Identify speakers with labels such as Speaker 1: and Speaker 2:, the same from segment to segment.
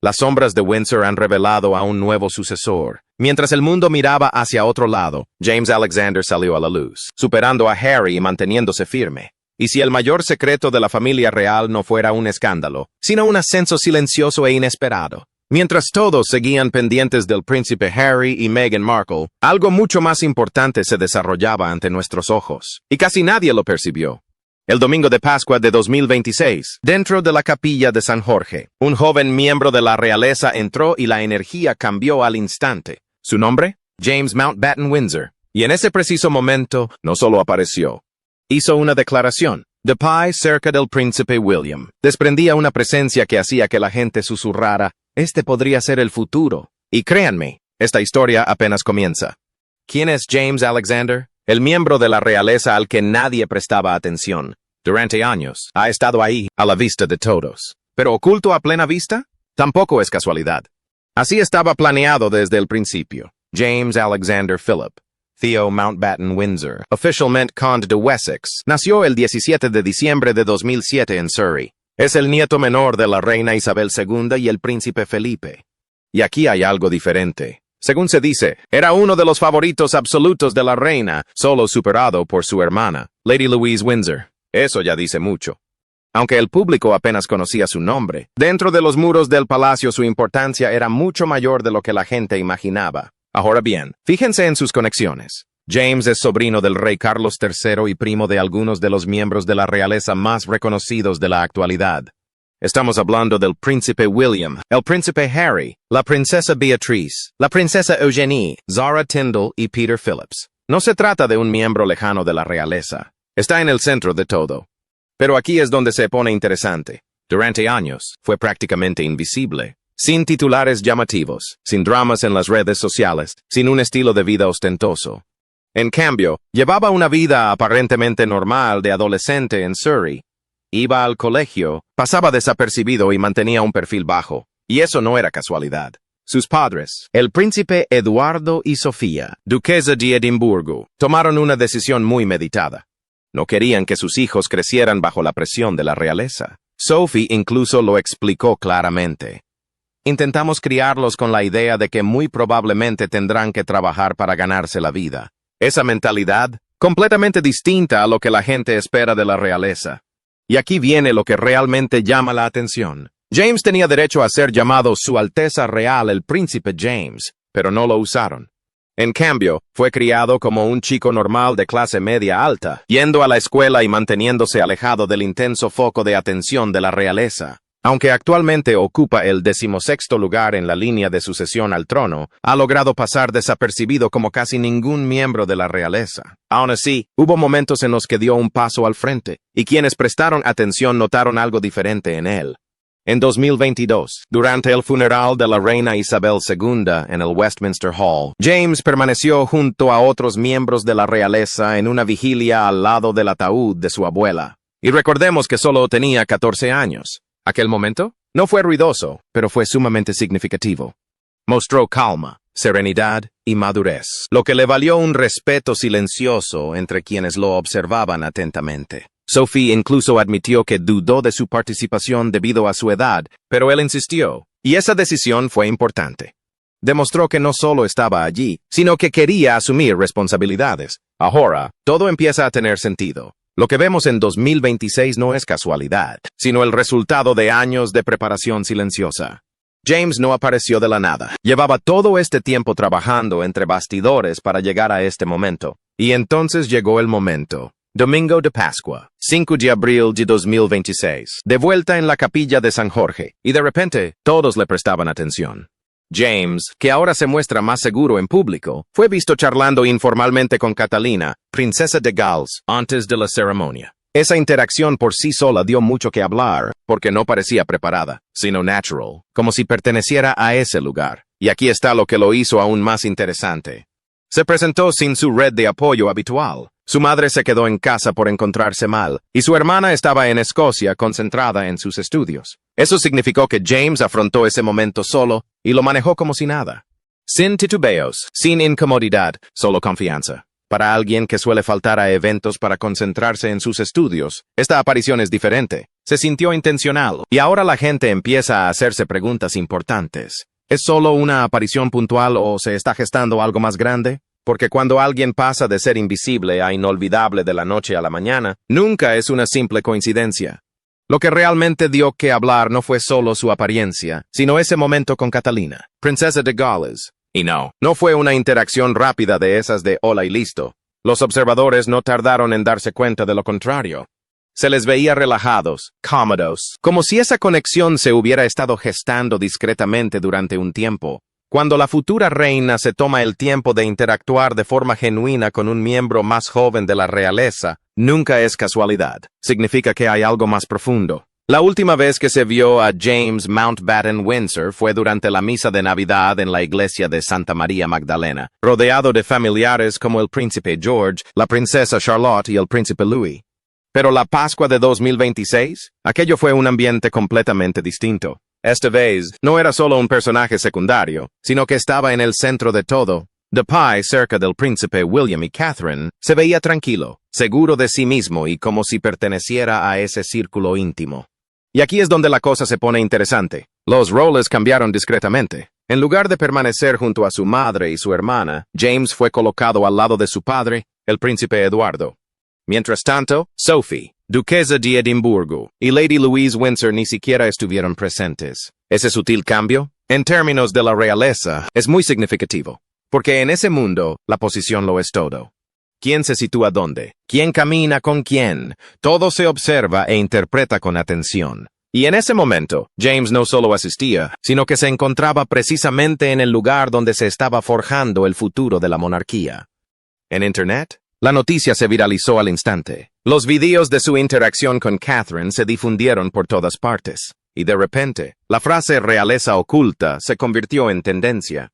Speaker 1: Las sombras de Windsor han revelado a un nuevo sucesor. Mientras el mundo miraba hacia otro lado, James Alexander salió a la luz, superando a Harry y manteniéndose firme. Y si el mayor secreto de la familia real no fuera un escándalo, sino un ascenso silencioso e inesperado. Mientras todos seguían pendientes del príncipe Harry y Meghan Markle, algo mucho más importante se desarrollaba ante nuestros ojos, y casi nadie lo percibió. El domingo de Pascua de 2026, dentro de la capilla de San Jorge, un joven miembro de la realeza entró y la energía cambió al instante. ¿Su nombre? James Mountbatten Windsor. Y en ese preciso momento, no solo apareció. Hizo una declaración. De pie cerca del príncipe William. Desprendía una presencia que hacía que la gente susurrara, este podría ser el futuro. Y créanme, esta historia apenas comienza. ¿Quién es James Alexander? El miembro de la realeza al que nadie prestaba atención. Durante años, ha estado ahí, a la vista de todos. ¿Pero oculto a plena vista? Tampoco es casualidad. Así estaba planeado desde el principio. James Alexander Philip, Theo Mountbatten Windsor, officialmente Conde de Wessex, nació el 17 de diciembre de 2007 en Surrey. Es el nieto menor de la reina Isabel II y el príncipe Felipe. Y aquí hay algo diferente. Según se dice, era uno de los favoritos absolutos de la reina, solo superado por su hermana, Lady Louise Windsor. Eso ya dice mucho. Aunque el público apenas conocía su nombre, dentro de los muros del palacio su importancia era mucho mayor de lo que la gente imaginaba. Ahora bien, fíjense en sus conexiones. James es sobrino del rey Carlos III y primo de algunos de los miembros de la realeza más reconocidos de la actualidad. Estamos hablando del príncipe William, el príncipe Harry, la princesa Beatrice, la princesa Eugenie, Zara Tindall y Peter Phillips. No se trata de un miembro lejano de la realeza. Está en el centro de todo. Pero aquí es donde se pone interesante. Durante años, fue prácticamente invisible. Sin titulares llamativos, sin dramas en las redes sociales, sin un estilo de vida ostentoso. En cambio, llevaba una vida aparentemente normal de adolescente en Surrey. Iba al colegio, pasaba desapercibido y mantenía un perfil bajo. Y eso no era casualidad. Sus padres, el príncipe Eduardo y Sofía, duquesa de Edimburgo, tomaron una decisión muy meditada. No querían que sus hijos crecieran bajo la presión de la realeza. Sophie incluso lo explicó claramente. Intentamos criarlos con la idea de que muy probablemente tendrán que trabajar para ganarse la vida. Esa mentalidad, completamente distinta a lo que la gente espera de la realeza. Y aquí viene lo que realmente llama la atención. James tenía derecho a ser llamado Su Alteza Real el Príncipe James, pero no lo usaron. En cambio, fue criado como un chico normal de clase media alta, yendo a la escuela y manteniéndose alejado del intenso foco de atención de la realeza. Aunque actualmente ocupa el 16º lugar en la línea de sucesión al trono, ha logrado pasar desapercibido como casi ningún miembro de la realeza. Aún así, hubo momentos en los que dio un paso al frente, y quienes prestaron atención notaron algo diferente en él. En 2022, durante el funeral de la reina Isabel II en el Westminster Hall, James permaneció junto a otros miembros de la realeza en una vigilia al lado del ataúd de su abuela. Y recordemos que solo tenía 14 años. Aquel momento no fue ruidoso, pero fue sumamente significativo. Mostró calma, serenidad y madurez, lo que le valió un respeto silencioso entre quienes lo observaban atentamente. Sophie incluso admitió que dudó de su participación debido a su edad, pero él insistió, y esa decisión fue importante. Demostró que no solo estaba allí, sino que quería asumir responsabilidades. Ahora, todo empieza a tener sentido. Lo que vemos en 2026 no es casualidad, sino el resultado de años de preparación silenciosa. James no apareció de la nada. Llevaba todo este tiempo trabajando entre bastidores para llegar a este momento. Y entonces llegó el momento. Domingo de Pascua, 5 de abril de 2026. De vuelta en la capilla de San Jorge. Y de repente, todos le prestaban atención. James, que ahora se muestra más seguro en público, fue visto charlando informalmente con Catalina, princesa de Gales, antes de la ceremonia. Esa interacción por sí sola dio mucho que hablar, porque no parecía preparada, sino natural, como si perteneciera a ese lugar. Y aquí está lo que lo hizo aún más interesante. Se presentó sin su red de apoyo habitual. Su madre se quedó en casa por encontrarse mal, y su hermana estaba en Escocia concentrada en sus estudios. Eso significó que James afrontó ese momento solo y lo manejó como si nada. Sin titubeos, sin incomodidad, solo confianza. Para alguien que suele faltar a eventos para concentrarse en sus estudios, esta aparición es diferente. Se sintió intencional, y ahora la gente empieza a hacerse preguntas importantes. ¿Es solo una aparición puntual o se está gestando algo más grande? Porque cuando alguien pasa de ser invisible a inolvidable de la noche a la mañana, nunca es una simple coincidencia. Lo que realmente dio que hablar no fue solo su apariencia, sino ese momento con Catalina, princesa de Gales. Y no fue una interacción rápida de esas de hola y listo. Los observadores no tardaron en darse cuenta de lo contrario. Se les veía relajados, cómodos, como si esa conexión se hubiera estado gestando discretamente durante un tiempo. Cuando la futura reina se toma el tiempo de interactuar de forma genuina con un miembro más joven de la realeza, nunca es casualidad. Significa que hay algo más profundo. La última vez que se vio a James Mountbatten Windsor fue durante la misa de Navidad en la iglesia de Santa María Magdalena, rodeado de familiares como el príncipe George, la princesa Charlotte y el príncipe Louis. Pero la Pascua de 2026, aquello fue un ambiente completamente distinto. Esta vez, no era solo un personaje secundario, sino que estaba en el centro de todo. The Pie, cerca del príncipe William y Catherine, se veía tranquilo, seguro de sí mismo y como si perteneciera a ese círculo íntimo. Y aquí es donde la cosa se pone interesante. Los roles cambiaron discretamente. En lugar de permanecer junto a su madre y su hermana, James fue colocado al lado de su padre, el príncipe Eduardo. Mientras tanto, Sophie, duquesa de Edimburgo, y Lady Louise Windsor ni siquiera estuvieron presentes. Ese sutil cambio, en términos de la realeza, es muy significativo. Porque en ese mundo, la posición lo es todo. ¿Quién se sitúa dónde? ¿Quién camina con quién? Todo se observa e interpreta con atención. Y en ese momento, James no solo asistía, sino que se encontraba precisamente en el lugar donde se estaba forjando el futuro de la monarquía. En Internet, la noticia se viralizó al instante. Los videos de su interacción con Catherine se difundieron por todas partes. Y de repente, la frase realeza oculta se convirtió en tendencia.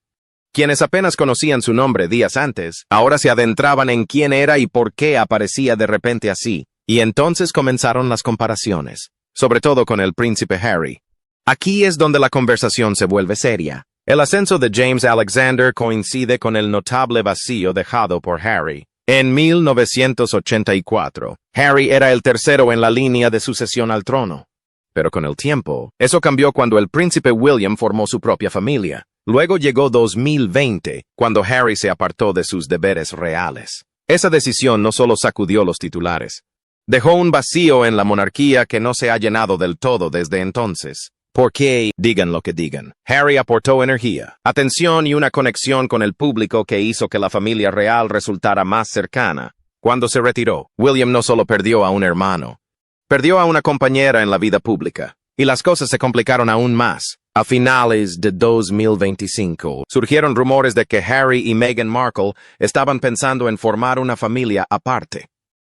Speaker 1: Quienes apenas conocían su nombre días antes, ahora se adentraban en quién era y por qué aparecía de repente así, y entonces comenzaron las comparaciones, sobre todo con el príncipe Harry. Aquí es donde la conversación se vuelve seria. El ascenso de James Alexander coincide con el notable vacío dejado por Harry. En 1984, Harry era el tercero en la línea de sucesión al trono. Pero con el tiempo, eso cambió cuando el príncipe William formó su propia familia. Luego llegó 2020, cuando Harry se apartó de sus deberes reales. Esa decisión no solo sacudió los titulares. Dejó un vacío en la monarquía que no se ha llenado del todo desde entonces. Porque, digan lo que digan, Harry aportó energía, atención y una conexión con el público que hizo que la familia real resultara más cercana. Cuando se retiró, William no solo perdió a un hermano, perdió a una compañera en la vida pública. Y las cosas se complicaron aún más. A finales de 2025, surgieron rumores de que Harry y Meghan Markle estaban pensando en formar una familia aparte.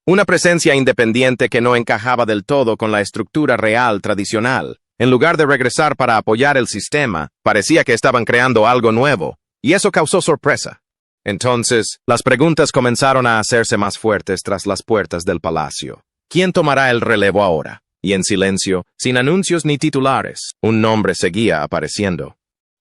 Speaker 1: Una presencia independiente que no encajaba del todo con la estructura real tradicional. En lugar de regresar para apoyar el sistema, parecía que estaban creando algo nuevo, y eso causó sorpresa. Entonces, las preguntas comenzaron a hacerse más fuertes tras las puertas del palacio. ¿Quién tomará el relevo ahora? Y en silencio, sin anuncios ni titulares, un nombre seguía apareciendo.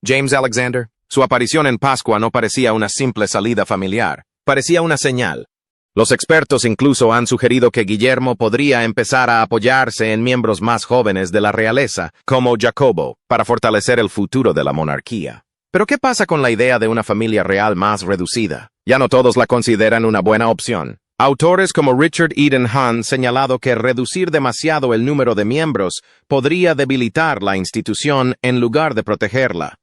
Speaker 1: James Alexander. Su aparición en Pascua no parecía una simple salida familiar, parecía una señal. Los expertos incluso han sugerido que Guillermo podría empezar a apoyarse en miembros más jóvenes de la realeza, como Jacobo, para fortalecer el futuro de la monarquía. Pero ¿qué pasa con la idea de una familia real más reducida? Ya no todos la consideran una buena opción. Autores como Richard Eden han señalado que reducir demasiado el número de miembros podría debilitar la institución en lugar de protegerla.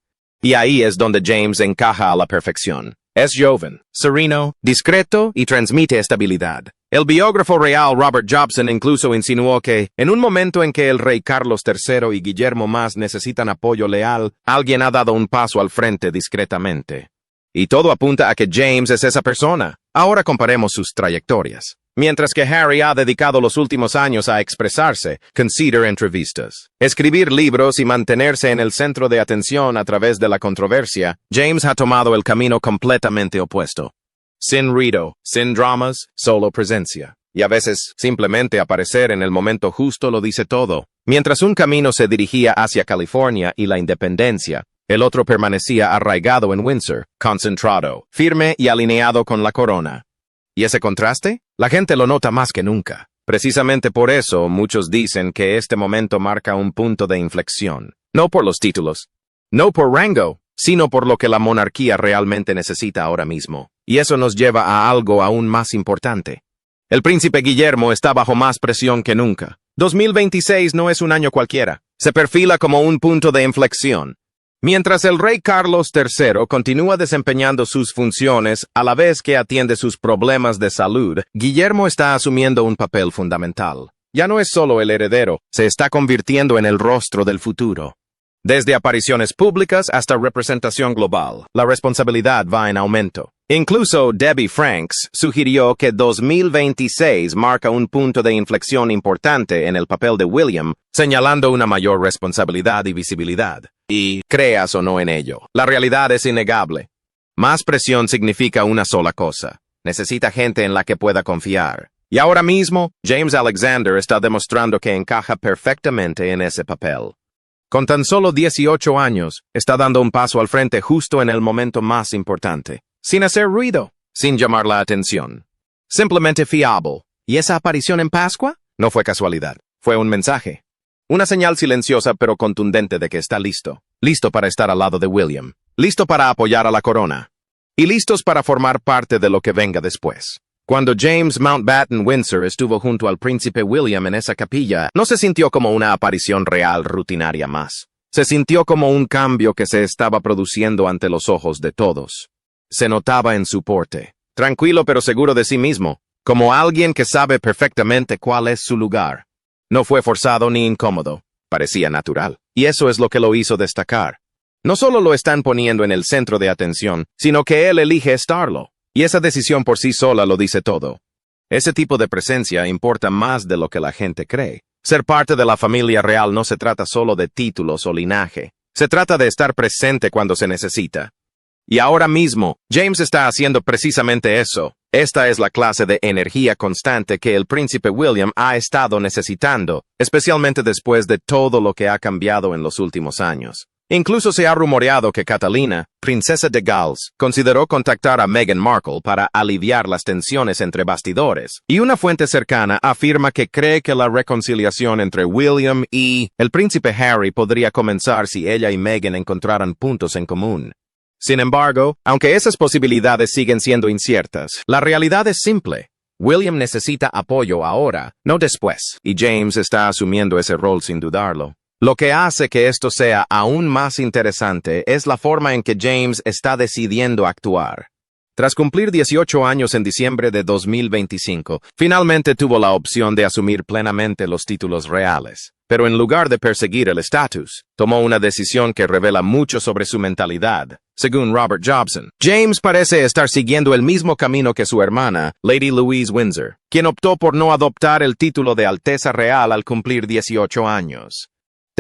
Speaker 1: Y ahí es donde James encaja a la perfección. Es joven, sereno, discreto y transmite estabilidad. El biógrafo real Robert Jobson incluso insinuó que, en un momento en que el rey Carlos III y Guillermo más necesitan apoyo leal, alguien ha dado un paso al frente discretamente. Y todo apunta a que James es esa persona. Ahora comparemos sus trayectorias. Mientras que Harry ha dedicado los últimos años a expresarse, conceder entrevistas, escribir libros y mantenerse en el centro de atención a través de la controversia, James ha tomado el camino completamente opuesto. Sin ruido, sin dramas, solo presencia. Y a veces, simplemente aparecer en el momento justo lo dice todo. Mientras un camino se dirigía hacia California y la independencia, el otro permanecía arraigado en Windsor, concentrado, firme y alineado con la corona. ¿Y ese contraste? La gente lo nota más que nunca. Precisamente por eso muchos dicen que este momento marca un punto de inflexión. No por los títulos, no por rango, sino por lo que la monarquía realmente necesita ahora mismo. Y eso nos lleva a algo aún más importante. El príncipe Guillermo está bajo más presión que nunca. 2026 no es un año cualquiera. Se perfila como un punto de inflexión. Mientras el rey Carlos III continúa desempeñando sus funciones a la vez que atiende sus problemas de salud, Guillermo está asumiendo un papel fundamental. Ya no es solo el heredero, se está convirtiendo en el rostro del futuro. Desde apariciones públicas hasta representación global, la responsabilidad va en aumento. Incluso Debbie Franks sugirió que 2026 marca un punto de inflexión importante en el papel de William, señalando una mayor responsabilidad y visibilidad. Y, creas o no en ello, la realidad es innegable. Más presión significa una sola cosa. Necesita gente en la que pueda confiar. Y ahora mismo, James Alexander está demostrando que encaja perfectamente en ese papel. Con tan solo 18 años, está dando un paso al frente justo en el momento más importante. Sin hacer ruido, sin llamar la atención. Simplemente fiable. ¿Y esa aparición en Pascua? No fue casualidad. Fue un mensaje. Una señal silenciosa pero contundente de que está listo. Listo para estar al lado de William. Listo para apoyar a la corona. Y listos para formar parte de lo que venga después. Cuando James Mountbatten Windsor estuvo junto al príncipe William en esa capilla, no se sintió como una aparición real rutinaria más. Se sintió como un cambio que se estaba produciendo ante los ojos de todos. Se notaba en su porte, tranquilo pero seguro de sí mismo, como alguien que sabe perfectamente cuál es su lugar. No fue forzado ni incómodo, parecía natural, y eso es lo que lo hizo destacar. No solo lo están poniendo en el centro de atención, sino que él elige estarlo, y esa decisión por sí sola lo dice todo. Ese tipo de presencia importa más de lo que la gente cree. Ser parte de la familia real no se trata solo de títulos o linaje, se trata de estar presente cuando se necesita. Y ahora mismo, James está haciendo precisamente eso. Esta es la clase de energía constante que el príncipe William ha estado necesitando, especialmente después de todo lo que ha cambiado en los últimos años. Incluso se ha rumoreado que Catalina, princesa de Gales, consideró contactar a Meghan Markle para aliviar las tensiones entre bastidores, y una fuente cercana afirma que cree que la reconciliación entre William y el príncipe Harry podría comenzar si ella y Meghan encontraran puntos en común. Sin embargo, aunque esas posibilidades siguen siendo inciertas, la realidad es simple. William necesita apoyo ahora, no después, y James está asumiendo ese rol sin dudarlo. Lo que hace que esto sea aún más interesante es la forma en que James está decidiendo actuar. Tras cumplir 18 años en diciembre de 2025, finalmente tuvo la opción de asumir plenamente los títulos reales. Pero en lugar de perseguir el estatus, tomó una decisión que revela mucho sobre su mentalidad. Según Robert Jobson, James parece estar siguiendo el mismo camino que su hermana, Lady Louise Windsor, quien optó por no adoptar el título de Alteza Real al cumplir 18 años.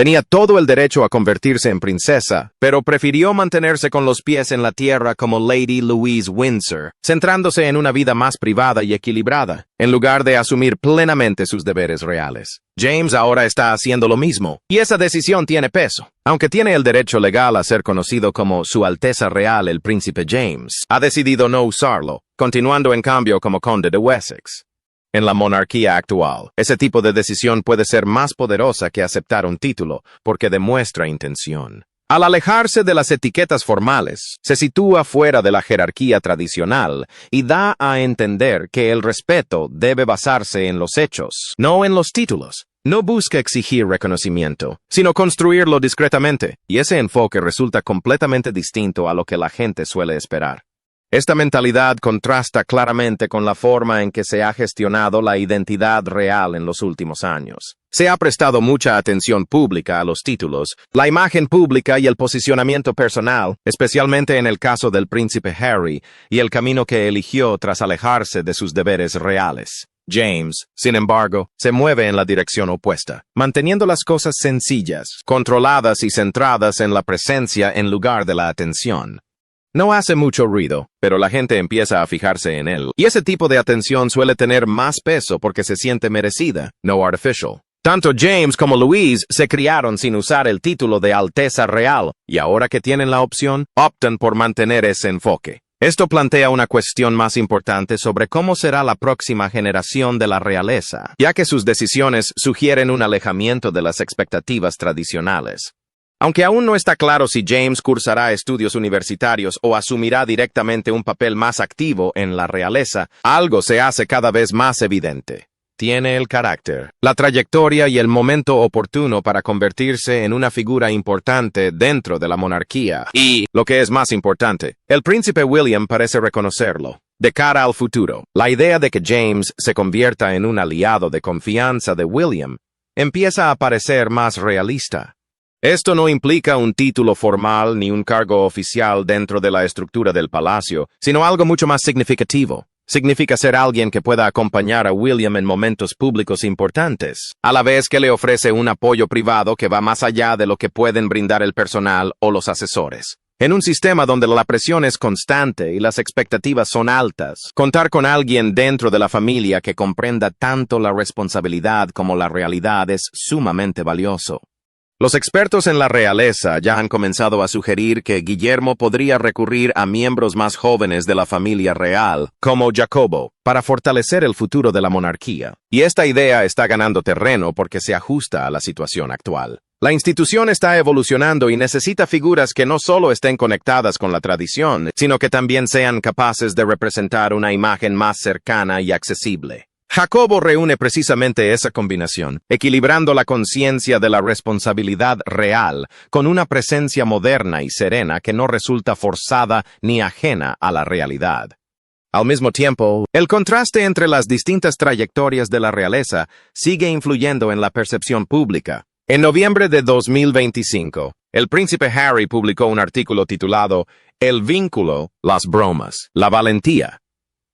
Speaker 1: Tenía todo el derecho a convertirse en princesa, pero prefirió mantenerse con los pies en la tierra como Lady Louise Windsor, centrándose en una vida más privada y equilibrada, en lugar de asumir plenamente sus deberes reales. James ahora está haciendo lo mismo, y esa decisión tiene peso. Aunque tiene el derecho legal a ser conocido como Su Alteza Real el Príncipe James, ha decidido no usarlo, continuando en cambio como Conde de Wessex. En la monarquía actual, ese tipo de decisión puede ser más poderosa que aceptar un título, porque demuestra intención. Al alejarse de las etiquetas formales, se sitúa fuera de la jerarquía tradicional y da a entender que el respeto debe basarse en los hechos, no en los títulos. No busca exigir reconocimiento, sino construirlo discretamente, y ese enfoque resulta completamente distinto a lo que la gente suele esperar. Esta mentalidad contrasta claramente con la forma en que se ha gestionado la identidad real en los últimos años. Se ha prestado mucha atención pública a los títulos, la imagen pública y el posicionamiento personal, especialmente en el caso del príncipe Harry y el camino que eligió tras alejarse de sus deberes reales. James, sin embargo, se mueve en la dirección opuesta, manteniendo las cosas sencillas, controladas y centradas en la presencia en lugar de la atención. No hace mucho ruido, pero la gente empieza a fijarse en él, y ese tipo de atención suele tener más peso porque se siente merecida, no artificial. Tanto James como Louise se criaron sin usar el título de Alteza Real, y ahora que tienen la opción, optan por mantener ese enfoque. Esto plantea una cuestión más importante sobre cómo será la próxima generación de la realeza, ya que sus decisiones sugieren un alejamiento de las expectativas tradicionales. Aunque aún no está claro si James cursará estudios universitarios o asumirá directamente un papel más activo en la realeza, algo se hace cada vez más evidente. Tiene el carácter, la trayectoria y el momento oportuno para convertirse en una figura importante dentro de la monarquía. Y, lo que es más importante, el príncipe William parece reconocerlo. De cara al futuro, la idea de que James se convierta en un aliado de confianza de William empieza a parecer más realista. Esto no implica un título formal ni un cargo oficial dentro de la estructura del palacio, sino algo mucho más significativo. Significa ser alguien que pueda acompañar a William en momentos públicos importantes, a la vez que le ofrece un apoyo privado que va más allá de lo que pueden brindar el personal o los asesores. En un sistema donde la presión es constante y las expectativas son altas, contar con alguien dentro de la familia que comprenda tanto la responsabilidad como la realidad es sumamente valioso. Los expertos en la realeza ya han comenzado a sugerir que Guillermo podría recurrir a miembros más jóvenes de la familia real, como Jacobo, para fortalecer el futuro de la monarquía. Y esta idea está ganando terreno porque se ajusta a la situación actual. La institución está evolucionando y necesita figuras que no solo estén conectadas con la tradición, sino que también sean capaces de representar una imagen más cercana y accesible. Jacobo reúne precisamente esa combinación, equilibrando la conciencia de la responsabilidad real con una presencia moderna y serena que no resulta forzada ni ajena a la realidad. Al mismo tiempo, el contraste entre las distintas trayectorias de la realeza sigue influyendo en la percepción pública. En noviembre de 2025, el príncipe Harry publicó un artículo titulado El vínculo, las bromas, la valentía,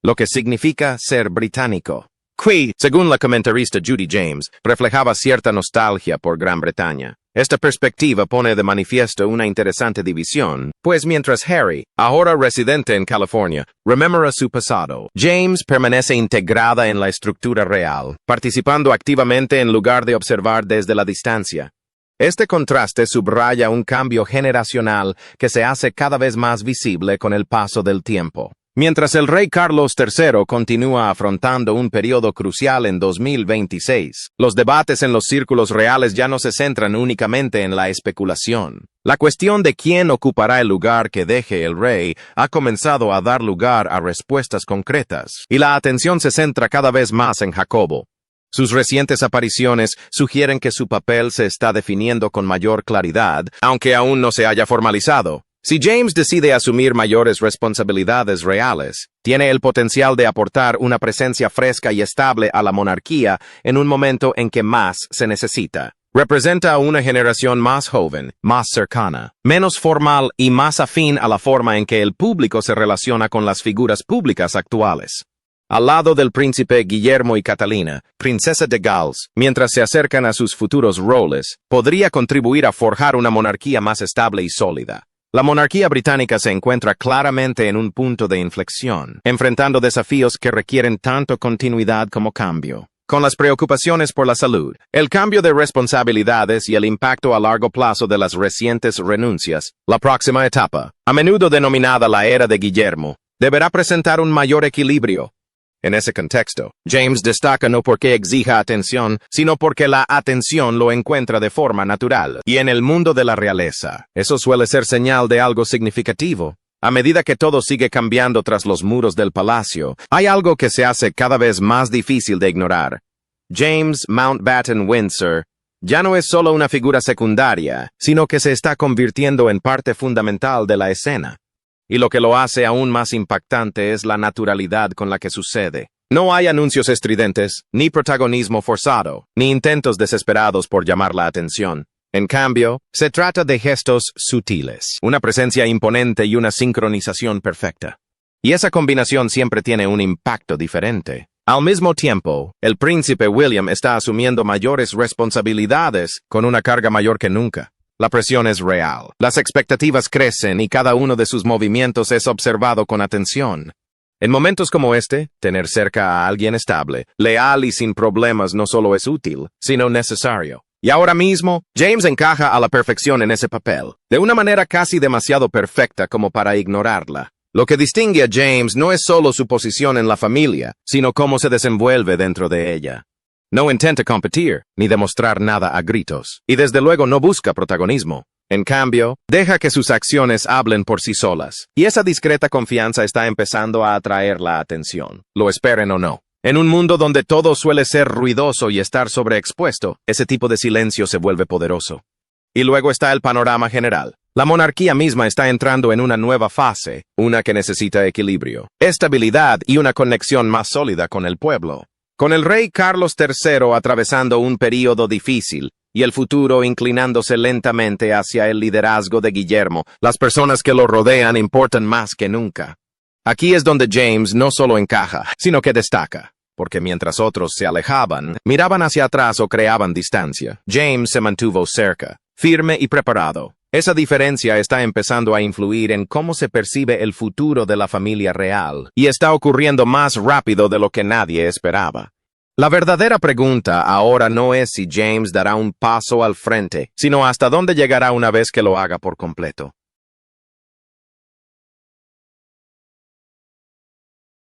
Speaker 1: lo que significa ser británico. Qui, según la comentarista Judy James, reflejaba cierta nostalgia por Gran Bretaña. Esta perspectiva pone de manifiesto una interesante división, pues mientras Harry, ahora residente en California, rememora su pasado, James permanece integrada en la estructura real, participando activamente en lugar de observar desde la distancia. Este contraste subraya un cambio generacional que se hace cada vez más visible con el paso del tiempo. Mientras el rey Carlos III continúa afrontando un periodo crucial en 2026, los debates en los círculos reales ya no se centran únicamente en la especulación. La cuestión de quién ocupará el lugar que deje el rey ha comenzado a dar lugar a respuestas concretas, y la atención se centra cada vez más en Jacobo. Sus recientes apariciones sugieren que su papel se está definiendo con mayor claridad, aunque aún no se haya formalizado. Si James decide asumir mayores responsabilidades reales, tiene el potencial de aportar una presencia fresca y estable a la monarquía en un momento en que más se necesita. Representa a una generación más joven, más cercana, menos formal y más afín a la forma en que el público se relaciona con las figuras públicas actuales. Al lado del príncipe Guillermo y Catalina, princesa de Gales, mientras se acercan a sus futuros roles, podría contribuir a forjar una monarquía más estable y sólida. La monarquía británica se encuentra claramente en un punto de inflexión, enfrentando desafíos que requieren tanto continuidad como cambio. Con las preocupaciones por la salud, el cambio de responsabilidades y el impacto a largo plazo de las recientes renuncias, la próxima etapa, a menudo denominada la era de Guillermo, deberá presentar un mayor equilibrio. En ese contexto, James destaca no porque exija atención, sino porque la atención lo encuentra de forma natural. Y en el mundo de la realeza, eso suele ser señal de algo significativo. A medida que todo sigue cambiando tras los muros del palacio, hay algo que se hace cada vez más difícil de ignorar. James Mountbatten Windsor ya no es solo una figura secundaria, sino que se está convirtiendo en parte fundamental de la escena. Y lo que lo hace aún más impactante es la naturalidad con la que sucede. No hay anuncios estridentes, ni protagonismo forzado, ni intentos desesperados por llamar la atención. En cambio, se trata de gestos sutiles, una presencia imponente y una sincronización perfecta. Y esa combinación siempre tiene un impacto diferente. Al mismo tiempo, el príncipe William está asumiendo mayores responsabilidades con una carga mayor que nunca. La presión es real, las expectativas crecen y cada uno de sus movimientos es observado con atención. En momentos como este, tener cerca a alguien estable, leal y sin problemas no solo es útil, sino necesario. Y ahora mismo, James encaja a la perfección en ese papel, de una manera casi demasiado perfecta como para ignorarla. Lo que distingue a James no es solo su posición en la familia, sino cómo se desenvuelve dentro de ella. No intenta competir, ni demostrar nada a gritos, y desde luego no busca protagonismo. En cambio, deja que sus acciones hablen por sí solas, y esa discreta confianza está empezando a atraer la atención, lo esperen o no. En un mundo donde todo suele ser ruidoso y estar sobreexpuesto, ese tipo de silencio se vuelve poderoso. Y luego está el panorama general. La monarquía misma está entrando en una nueva fase, una que necesita equilibrio, estabilidad y una conexión más sólida con el pueblo. Con el rey Carlos III atravesando un período difícil y el futuro inclinándose lentamente hacia el liderazgo de Guillermo, las personas que lo rodean importan más que nunca. Aquí es donde James no solo encaja, sino que destaca, porque mientras otros se alejaban, miraban hacia atrás o creaban distancia, James se mantuvo cerca, firme y preparado. Esa diferencia está empezando a influir en cómo se percibe el futuro de la familia real, y está ocurriendo más rápido de lo que nadie esperaba. La verdadera pregunta ahora no es si James dará un paso al frente, sino hasta dónde llegará una vez que lo haga por completo.